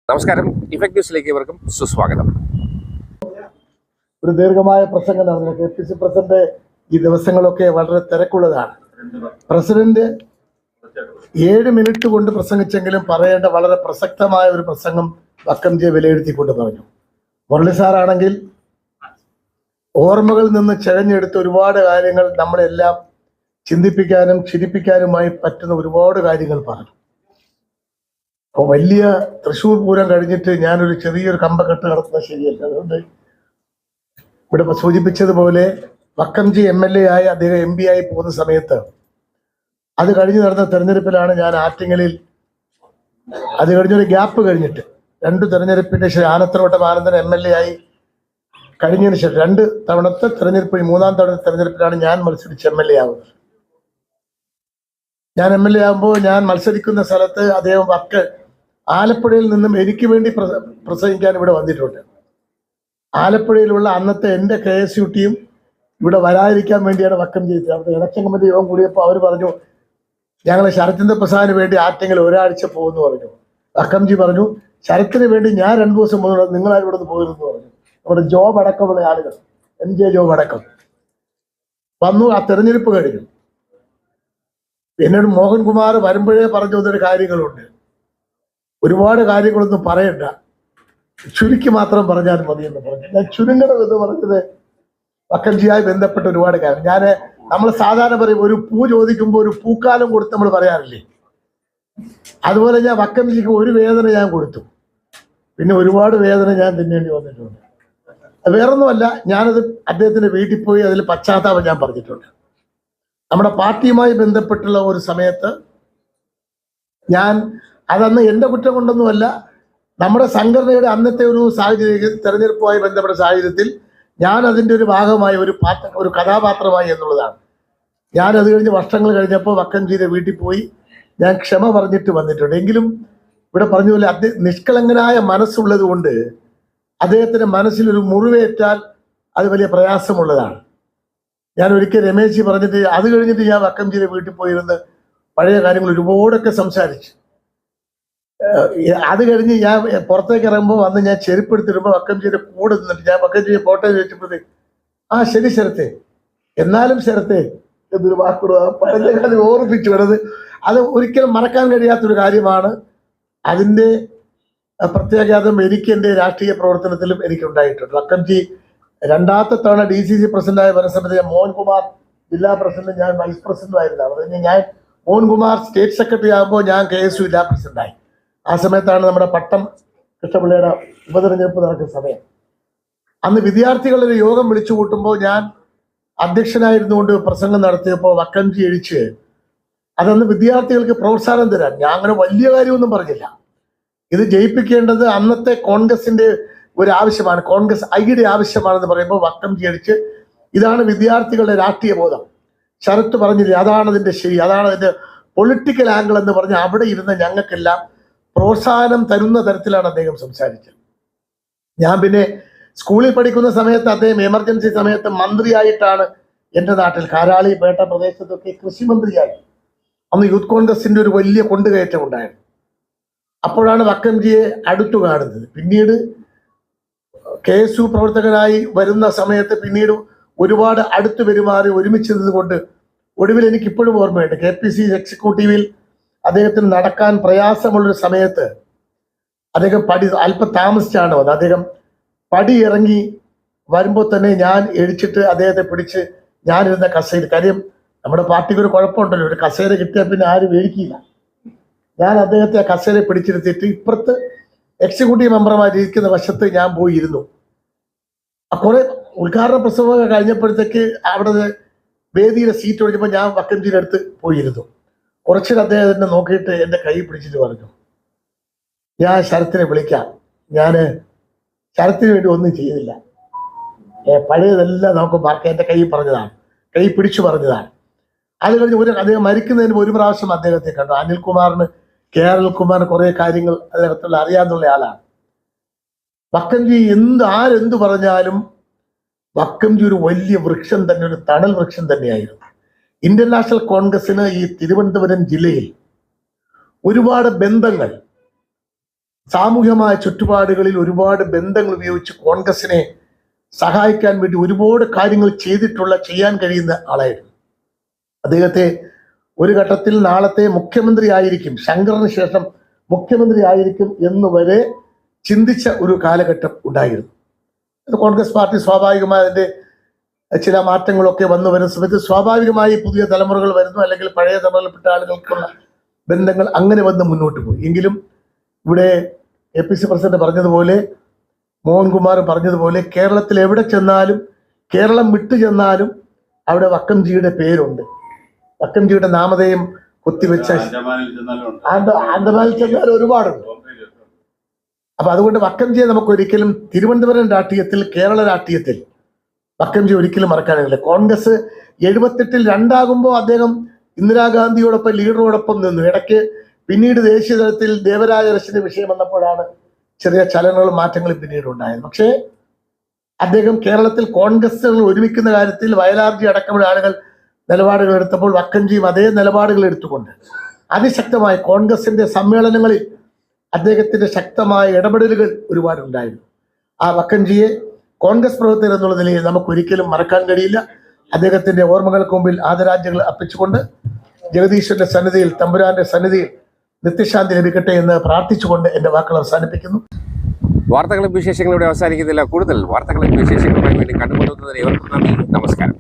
നമസ്കാരം. ഇഫക്ട് ന്യൂസിലേക്ക് ഇവർക്കും സുസ്വാഗതം. ഒരു ദീർഘമായ പ്രസംഗം നടന്നു. KPC പ്രസിഡന്റ് ഈ ദിവസങ്ങളൊക്കെ വളരെ തിരക്കുള്ളതാണ്. പ്രസിഡന്റ് 7 മിനിറ്റ് കൊണ്ട് പ്രസംഗിച്ചെങ്കിലും പറയേണ്ട വളരെ പ്രസക്തമായ ഒരു പ്രസംഗം വക്കംജിയെ വിലയിരുത്തിക്കൊണ്ട് പറഞ്ഞു. മുരളി സാറാണെങ്കിൽ ഓർമ്മകളിൽ നിന്ന് ചകഞ്ഞെടുത്ത ഒരുപാട് കാര്യങ്ങൾ നമ്മളെല്ലാം ചിന്തിപ്പിക്കാനും ചിരിപ്പിക്കാനുമായി പറ്റുന്ന ഒരുപാട് കാര്യങ്ങൾ പറഞ്ഞു. അപ്പോൾ വലിയ തൃശ്ശൂർ പൂരം കഴിഞ്ഞിട്ട് ഞാനൊരു ചെറിയൊരു കമ്പക്കെട്ട് നടത്തുന്നത് ശരിയല്ല. അതുകൊണ്ട് ഇവിടെ സൂചിപ്പിച്ചതുപോലെ വക്കംജി MLA ആയി അദ്ദേഹം MP ആയി പോകുന്ന സമയത്ത് അത് കഴിഞ്ഞ് നടന്ന തെരഞ്ഞെടുപ്പിലാണ് ഞാൻ ആറ്റിങ്ങലിൽ, അത് കഴിഞ്ഞൊരു ഗ്യാപ്പ് കഴിഞ്ഞിട്ട് 2 തെരഞ്ഞെടുപ്പിന്റെ ശേഷം ആനത്തറവട്ടം ആനന്ദൻ MLA ആയി കഴിഞ്ഞതിന് ശേഷം 2 തവണത്തെ തെരഞ്ഞെടുപ്പ്, 3-ാം തവണ തെരഞ്ഞെടുപ്പിലാണ് ഞാൻ മത്സരിച്ച് MLA ആവുന്നത്. ഞാൻ MLA ആകുമ്പോൾ ഞാൻ മത്സരിക്കുന്ന സ്ഥലത്ത് അദ്ദേഹം ആലപ്പുഴയിൽ നിന്നും എനിക്ക് വേണ്ടി പ്രസംഗിക്കാൻ ഇവിടെ വന്നിട്ടുണ്ട്. ആലപ്പുഴയിലുള്ള അന്നത്തെ എൻ്റെ KSU ടീം ഇവിടെ വരാതിരിക്കാൻ വേണ്ടിയാണ് വക്കംജി ചെയ്തത്. അവിടെ ഇലക്ഷൻ കമ്മിറ്റി യോഗം കൂടിയപ്പോൾ അവർ പറഞ്ഞു, ഞങ്ങൾ ശരത്ചന്ദ്ര പ്രസാദിന് വേണ്ടി ആറ്റിങ്ങൽ ഒരാഴ്ച പോകുമെന്ന് പറഞ്ഞു. വക്കംജി പറഞ്ഞു, ശരത്തിന് വേണ്ടി ഞാൻ 2 ദിവസം മുതൽ നിങ്ങളാരും ഇവിടെ നിന്ന് പോയിരുന്നു പറഞ്ഞു. നമ്മുടെ ജോബ് അടക്കമുള്ള ആളുകൾ, MJ ജോബ് അടക്കം വന്നു. ആ തെരഞ്ഞെടുപ്പ് കഴിഞ്ഞു. എന്നോട് മോഹൻകുമാർ വരുമ്പോഴേ പറഞ്ഞു വന്നൊരു കാര്യങ്ങളുണ്ട്. ഒരുപാട് കാര്യങ്ങളൊന്നും പറയണ്ട, ചുരുക്കി മാത്രം പറഞ്ഞാൽ മതി എന്ന് പറഞ്ഞു. ഞാൻ ചുരുങ്ങണം എന്ന് പറഞ്ഞത് വക്കംജിയായി ബന്ധപ്പെട്ട ഒരുപാട് കാര്യം. നമ്മൾ സാധാരണ പറയും, ഒരു പൂ ചോദിക്കുമ്പോൾ ഒരു പൂക്കാലം കൊടുത്ത് നമ്മൾ പറയാറില്ലേ, അതുപോലെ ഞാൻ വക്കംജിക്ക് ഒരു വേദന ഞാൻ കൊടുത്തു. പിന്നെ ഒരുപാട് വേദന ഞാൻ തിന്നേണ്ടി വന്നിട്ടുണ്ട്. വേറൊന്നുമല്ല, ഞാനത് അദ്ദേഹത്തിന്റെ വീട്ടിൽ പോയി അതിൽ പശ്ചാത്താപം ഞാൻ പറഞ്ഞിട്ടുണ്ട്. നമ്മുടെ പാർട്ടിയുമായി ബന്ധപ്പെട്ടുള്ള ഒരു സമയത്ത് അതന്ന് എൻ്റെ കുറ്റം കൊണ്ടൊന്നുമല്ല, നമ്മുടെ സംഘടനയുടെ അന്നത്തെ ഒരു സാഹചര്യത്തിൽ, തെരഞ്ഞെടുപ്പുമായി ബന്ധപ്പെട്ട സാഹചര്യത്തിൽ ഞാൻ അതിൻ്റെ ഒരു ഭാഗമായി, ഒരു കഥാപാത്രമായി എന്നുള്ളതാണ്. ഞാനത് കഴിഞ്ഞ് വർഷങ്ങൾ കഴിഞ്ഞപ്പോൾ വക്കംജിയുടെ വീട്ടിൽ പോയി ഞാൻ ക്ഷമ പറഞ്ഞിട്ട് വന്നിട്ടുണ്ട്. എങ്കിലും ഇവിടെ പറഞ്ഞ പോലെ നിഷ്കളങ്കനായ മനസ്സുള്ളത് കൊണ്ട് അദ്ദേഹത്തിൻ്റെ മനസ്സിലൊരു മുറിവേറ്റാൽ അത് വലിയ പ്രയാസമുള്ളതാണ്. ഞാൻ ഒരിക്കൽ രമേശ് പറഞ്ഞിട്ട് അത് കഴിഞ്ഞിട്ട് ഞാൻ വക്കംജിയുടെ വീട്ടിൽ പോയിരുന്ന് പഴയ കാര്യങ്ങൾ ഒരുപാടൊക്കെ സംസാരിച്ചു. അത് കഴിഞ്ഞ് ഞാൻ പുറത്തേക്ക് ഇറങ്ങുമ്പോൾ വന്ന് ഞാൻ ചെരുപ്പെടുത്തിടുമ്പോൾ വക്കംജിയുടെ കൂടെ നിന്നിട്ട് ഞാൻ വക്കംജിയെ ഫോട്ടോ ചോദിച്ചപ്പോഴേ, ശരി ശരത്തെ, എന്നാലും ശരത്തെ എന്നൊരു വാക്കുകൂടെ പഴയ കാര്യം ഓർമ്മിപ്പിച്ചു വേണത്. അത് ഒരിക്കലും മറക്കാൻ കഴിയാത്തൊരു കാര്യമാണ്. അതിൻ്റെ പ്രത്യാഘാതം എനിക്ക് എൻ്റെ രാഷ്ട്രീയ പ്രവർത്തനത്തിലും എനിക്കുണ്ടായിട്ടുണ്ട്. വക്കംജി 2ാമത്തെ തവണ DCC പ്രസിഡന്റായ ഭരണസമിതി മോഹൻകുമാർ ജില്ലാ പ്രസിഡന്റ്, ഞാൻ വൈസ് പ്രസിഡന്റുമായിരുന്നു. അതുകഴിഞ്ഞ് ഞാൻ മോഹൻകുമാർ സ്റ്റേറ്റ് സെക്രട്ടറി ആകുമ്പോൾ ഞാൻ KSU ജില്ലാ പ്രസിഡന്റായി. ആ സമയത്താണ് നമ്മുടെ പട്ടം കൃഷ്ണപിള്ളയുടെ ഉപതെരഞ്ഞെടുപ്പ് നടക്കുന്ന സമയം. അന്ന് വിദ്യാർത്ഥികളുടെ യോഗം വിളിച്ചു കൂട്ടുമ്പോൾ ഞാൻ അധ്യക്ഷനായിരുന്നുകൊണ്ട് പ്രസംഗം നടത്തിയപ്പോൾ വക്കംജി എഴിച്ച് അതന്ന് വിദ്യാർത്ഥികൾക്ക് പ്രോത്സാഹനം തരാൻ, ഞാൻ അങ്ങനെ വലിയ കാര്യമൊന്നും പറഞ്ഞില്ല. ഇത് ജയിപ്പിക്കേണ്ടത് അന്നത്തെ കോൺഗ്രസിന്റെ ഒരു ആവശ്യമാണ്, കോൺഗ്രസ് ഐയുടെ ആവശ്യമാണെന്ന് പറയുമ്പോൾ വക്കംജി അടിച്ച്, ഇതാണ് വിദ്യാർത്ഥികളുടെ രാഷ്ട്രീയ ബോധം, ശരത്ത് പറഞ്ഞില്ലേ, അതാണ് അതിന്റെ ശരി, അതാണ് അതിന്റെ പൊളിറ്റിക്കൽ ആംഗിൾ എന്ന് പറഞ്ഞ് അവിടെ ഇരുന്ന് ഞങ്ങൾക്കെല്ലാം പ്രോത്സാഹനം തരുന്ന തരത്തിലാണ് അദ്ദേഹം സംസാരിച്ചത്. ഞാൻ പിന്നെ സ്കൂളിൽ പഠിക്കുന്ന സമയത്ത് അദ്ദേഹം എമർജൻസി സമയത്ത് മന്ത്രിയായിട്ടാണ് എൻ്റെ നാട്ടിൽ കാരാളി പേട്ട പ്രദേശത്തൊക്കെ കൃഷിമന്ത്രിയായി. അന്ന് യൂത്ത് കോൺഗ്രസിന്റെ ഒരു വലിയ കൊണ്ടുകയറ്റം ഉണ്ടായിരുന്നു. അപ്പോഴാണ് വക്കംജിയെ അടുത്തു കാണുന്നത്. പിന്നീട് KSU പ്രവർത്തകനായി വരുന്ന സമയത്ത് പിന്നീട് ഒരുപാട് അടുത്ത് പെരുമാറി ഒരുമിച്ചത് കൊണ്ട് ഒടുവിൽ എനിക്കിപ്പോഴും ഓർമ്മയുണ്ട്, KPC എക്സിക്യൂട്ടീവിൽ അദ്ദേഹത്തിന് നടക്കാൻ പ്രയാസമുള്ളൊരു സമയത്ത് അദ്ദേഹം അല്പം താമസിച്ചാണ് വന്നത്. അദ്ദേഹം പടി ഇറങ്ങി വരുമ്പോൾ തന്നെ ഞാൻ എഴിച്ചിട്ട് അദ്ദേഹത്തെ പിടിച്ച് ഞാനിരുന്ന കസേര, കാര്യം നമ്മുടെ പാർട്ടിക്ക് ഒരു കുഴപ്പമുണ്ടല്ലോ, ഒരു കസേര കിട്ടിയാൽ പിന്നെ ആരും മേടിക്കില്ല. ഞാൻ അദ്ദേഹത്തെ ആ കസേര പിടിച്ചിരുത്തിയിട്ട് ഇപ്പുറത്ത് എക്സിക്യൂട്ടീവ് മെമ്പർമാരിയിരിക്കുന്ന വശത്ത് ഞാൻ പോയിരുന്നു. കുറെ ഉദ്ഘാടന പ്രസംഗമൊക്കെ കഴിഞ്ഞപ്പോഴത്തേക്ക് അവിടെ വേദിയിലെ സീറ്റ് ഒഴിഞ്ഞപ്പോൾ ഞാൻ വക്കംജിയുടെ അടുത്ത് പോയിരുന്നു. കുറച്ചിട്ട് അദ്ദേഹത്തിനെ നോക്കിയിട്ട് എൻ്റെ കൈ പിടിച്ചിട്ട് പറഞ്ഞു, ഞാൻ ശരത്തിനെ വിളിക്കാം, ഞാൻ ശരത്തിന് വേണ്ടി ഒന്നും ചെയ്തില്ല, പഴയതെല്ലാം നമുക്ക് മറക്കാം, എൻ്റെ കൈ പറഞ്ഞതാണ്, കൈ പിടിച്ചു പറഞ്ഞതാണ്. അത് കഴിഞ്ഞ് അദ്ദേഹം മരിക്കുന്നതിന് ഒരു പ്രാവശ്യം അദ്ദേഹത്തെ കണ്ടു. അനിൽകുമാറിന്, KR കുറെ കാര്യങ്ങൾ അദ്ദേഹത്തിൽ അറിയാന്നുള്ള ആളാണ്. വക്കംജി ആരെന്ത് പറഞ്ഞാലും വക്കംജി ഒരു വലിയ വൃക്ഷം തന്നെ, ഒരു തണൽ വൃക്ഷം തന്നെയായിരുന്നു. ഇന്ത്യൻ നാഷണൽ കോൺഗ്രസിന് ഈ തിരുവനന്തപുരം ജില്ലയിൽ ഒരുപാട് ബന്ധങ്ങൾ സാമൂഹ്യമായ ചുറ്റുപാടുകളിൽ ഒരുപാട് ബന്ധങ്ങൾ ഉപയോഗിച്ച് കോൺഗ്രസിനെ സഹായിക്കാൻ വേണ്ടി ഒരുപാട് കാര്യങ്ങൾ ചെയ്യാൻ കഴിയുന്ന ആളായിരുന്നു. അദ്ദേഹത്തെ ഒരു ഘട്ടത്തിൽ നാളത്തെ മുഖ്യമന്ത്രി ആയിരിക്കും, ശങ്കറിന് ശേഷം മുഖ്യമന്ത്രി ആയിരിക്കും എന്ന് വരെ ചിന്തിച്ച ഒരു കാലഘട്ടം ഉണ്ടായിരുന്നു. കോൺഗ്രസ് പാർട്ടി സ്വാഭാവികമായി അതിന്റെ ചില മാറ്റങ്ങളൊക്കെ വന്നു വരുന്ന സമയത്ത് സ്വാഭാവികമായി പുതിയ തലമുറകൾ വരുന്നു, അല്ലെങ്കിൽ പഴയ തലമുറയിൽപ്പെട്ട ആളുകൾക്കുള്ള ബന്ധങ്ങൾ അങ്ങനെ വന്ന് മുന്നോട്ട് പോയി. എങ്കിലും ഇവിടെ APC പ്രസിഡന്റ് പറഞ്ഞതുപോലെ, മോഹൻകുമാർ പറഞ്ഞതുപോലെ, കേരളത്തിൽ എവിടെ ചെന്നാലും, കേരളം വിട്ടു ചെന്നാലും അവിടെ വക്കംജിയുടെ പേരുണ്ട്. വക്കംജിയുടെ നാമധേയം കുത്തിവെച്ച ആൻഡമാനിൽ ചെന്നാലും ഒരുപാടുണ്ട്. അപ്പൊ അതുകൊണ്ട് വക്കംജിയെ നമുക്ക് ഒരിക്കലും തിരുവനന്തപുരം രാഷ്ട്രീയത്തിൽ, കേരള രാഷ്ട്രീയത്തിൽ വക്കംജി ഒരിക്കലും മറക്കാനില്ല. കോൺഗ്രസ് 78-ൽ രണ്ടാകുമ്പോൾ അദ്ദേഹം ഇന്ദിരാഗാന്ധിയോടൊപ്പം, ലീഡറോടൊപ്പം നിന്നു. ഇടയ്ക്ക് പിന്നീട് ദേശീയ തലത്തിൽ ദേവരാജ അറസ്റ്റിന്റെ വിഷയം വന്നപ്പോഴാണ് ചെറിയ ചലനങ്ങളും മാറ്റങ്ങളും പിന്നീട് ഉണ്ടായത്. പക്ഷേ അദ്ദേഹം കേരളത്തിൽ കോൺഗ്രസ് ഒരുമിക്കുന്ന കാര്യത്തിൽ വയലാർജി അടക്കമുള്ള ആളുകൾ നിലപാടുകൾ എടുത്തപ്പോൾ വക്കംജിയും അതേ നിലപാടുകൾ എടുത്തുകൊണ്ട് അതിശക്തമായി കോൺഗ്രസിന്റെ സമ്മേളനങ്ങളിൽ അദ്ദേഹത്തിന്റെ ശക്തമായ ഇടപെടലുകൾ ഒരുപാടുണ്ടായിരുന്നു. ആ വക്കംജിയെ കോൺഗ്രസ് പ്രവർത്തകർ എന്നുള്ള നിലയിൽ നമുക്ക് ഒരിക്കലും മറക്കാൻ കഴിയില്ല. അദ്ദേഹത്തിന്റെ ഓർമ്മകൾക്ക് മുമ്പിൽ ആദരാഞ്ജലികൾ അർപ്പിച്ചുകൊണ്ട് ജഗദീശ്വരന്റെ സന്നിധിയിൽ, തമ്പുരാന്റെ സന്നിധിയിൽ നിത്യശാന്തി ലഭിക്കട്ടെ എന്ന് പ്രാർത്ഥിച്ചുകൊണ്ട് എന്റെ വാക്കുകൾ അവസാനിപ്പിക്കുന്നു. വാർത്തകളും വിശേഷങ്ങളും ഇവിടെ അവസാനിക്കുന്നില്ല. കൂടുതൽ വാർത്തകളും വിശേഷങ്ങളുമായി വേണ്ടി കണ്ടുമുട്ടുന്നതിന് ഏവർക്കും നന്ദി. നമസ്കാരം.